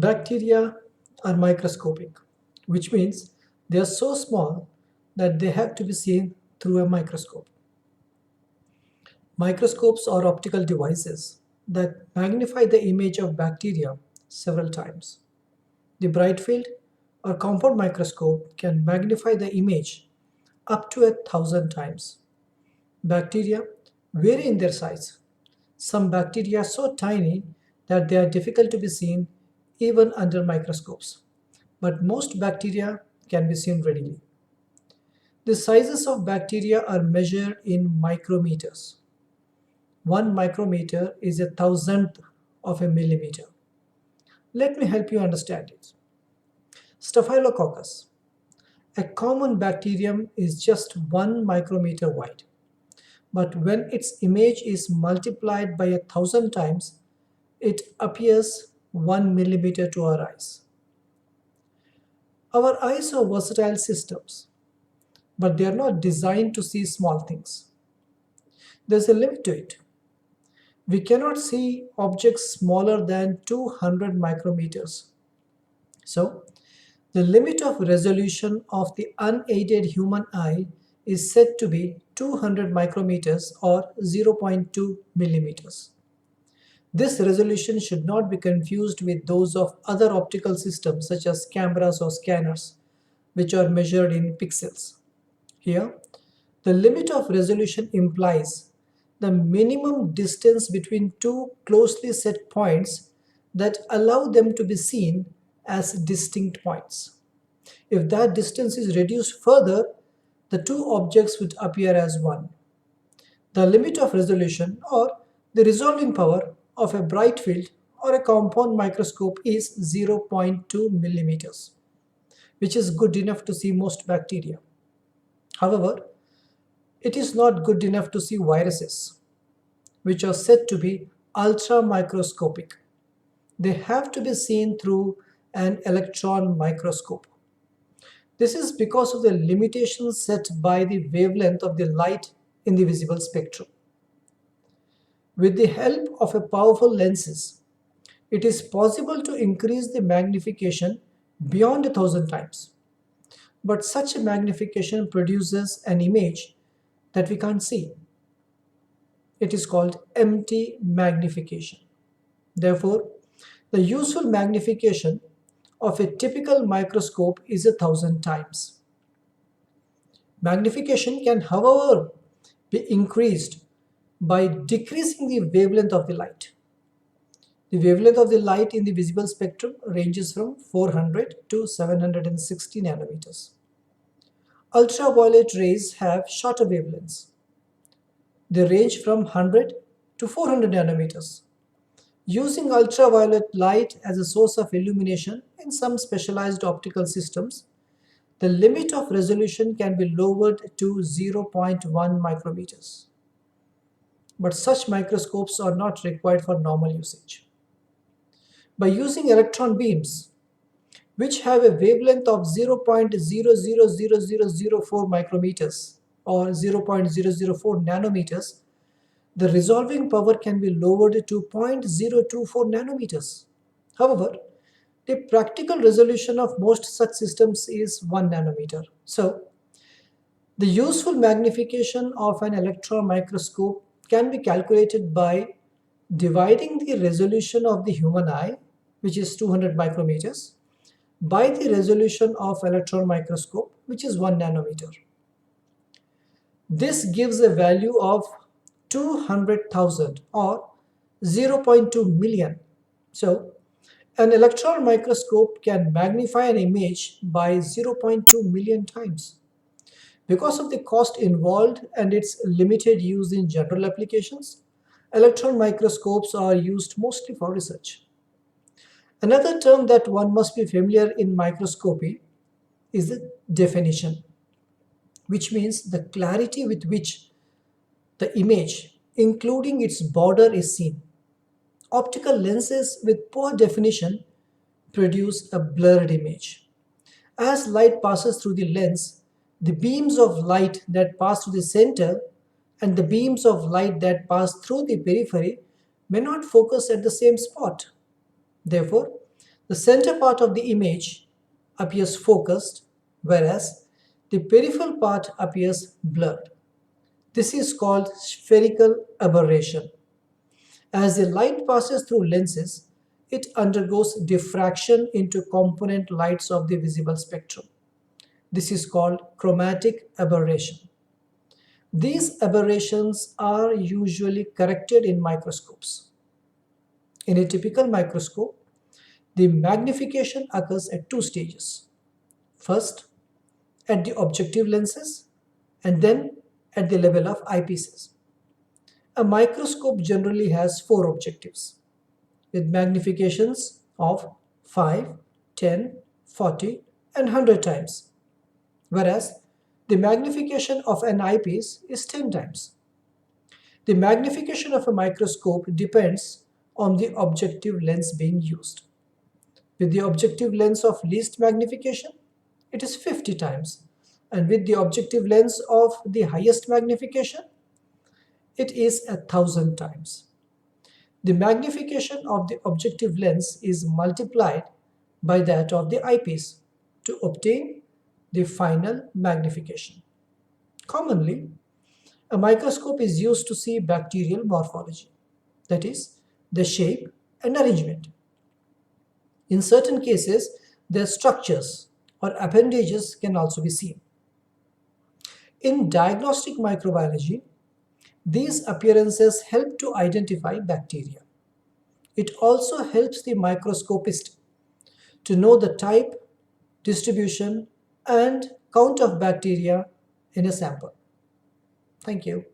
Bacteria are microscopic, which means they are so small that they have to be seen through a microscope. Microscopes are optical devices that magnify the image of bacteria several times. The bright field or compound microscope can magnify the image up to 1,000 times. Bacteria vary in their size. Some bacteria are so tiny that they are difficult to be seen even under microscopes, but most bacteria can be seen readily. The sizes of bacteria are measured in micrometers. 1 micrometer is 1,000th of a millimeter. Let me help you understand it. Staphylococcus, a common bacterium, is just 1 micrometer wide. But when its image is multiplied by 1,000 times, it appears 1 millimeter to our eyes. Our eyes are versatile systems, but they are not designed to see small things. There's a limit to it. We cannot see objects smaller than 200 micrometers. So, the limit of resolution of the unaided human eye is said to be 200 micrometers or 0.2 millimeters. This resolution should not be confused with those of other optical systems such as cameras or scanners, which are measured in pixels. Here, the limit of resolution implies the minimum distance between two closely set points that allow them to be seen as distinct points. If that distance is reduced further, the two objects would appear as one. The limit of resolution or the resolving power of a bright field or a compound microscope is 0.2 millimeters, which is good enough to see most bacteria. However, it is not good enough to see viruses, which are said to be ultra microscopic. They have to be seen through an electron microscope. This is because of the limitations set by the wavelength of the light in the visible spectrum. With the help of a powerful lenses, it is possible to increase the magnification beyond 1,000 times. But such a magnification produces an image that we can't see. It is called empty magnification. Therefore, the useful magnification of a typical microscope is 1,000 times. Magnification can, however, be increased by decreasing the wavelength of the light. The wavelength of the light in the visible spectrum ranges from 400 to 760 nanometers. Ultraviolet rays have shorter wavelengths. They range from 100 to 400 nanometers. Using ultraviolet light as a source of illumination in some specialized optical systems, the limit of resolution can be lowered to 0.1 micrometers. But such microscopes are not required for normal usage. By using electron beams, which have a wavelength of 0.000004 micrometers or 0.004 nanometers, the resolving power can be lowered to 0.024 nanometers. However, the practical resolution of most such systems is 1 nanometer. So, the useful magnification of an electron microscope can be calculated by dividing the resolution of the human eye, which is 200 micrometers, by the resolution of electron microscope, which is 1 nanometer. This gives a value of 200,000 or 0.2 million. So, an electron microscope can magnify an image by 0.2 million times. Because of the cost involved and its limited use in general applications, electron microscopes are used mostly for research. Another term that one must be familiar in microscopy is the definition, which means the clarity with which the image, including its border, is seen. Optical lenses with poor definition produce a blurred image. As light passes through the lens, the beams of light that pass through the center and the beams of light that pass through the periphery may not focus at the same spot. Therefore, The center part of the image appears focused, whereas the peripheral part appears blurred. This is called spherical aberration. As the light passes through lenses, it undergoes diffraction into component lights of the visible spectrum. This is called chromatic aberration. These aberrations are usually corrected in microscopes. In a typical microscope, the magnification occurs at two stages. First, at the objective lenses, and then at the level of eyepieces. A microscope generally has four objectives with magnifications of 5, 10, 40, and 100 times, whereas the magnification of an eyepiece is 10 times. The magnification of a microscope depends on the objective lens being used. With the objective lens of least magnification, it is 50 times, and with the objective lens of the highest magnification, it is 1,000 times. The magnification of the objective lens is multiplied by that of the eyepiece to obtain the final magnification. Commonly, a microscope is used to see bacterial morphology, that is, the shape and arrangement. In certain cases, their structures or appendages can also be seen. In diagnostic microbiology, these appearances help to identify bacteria. It also helps the microscopist to know the type, distribution, and count of bacteria in a sample. Thank you.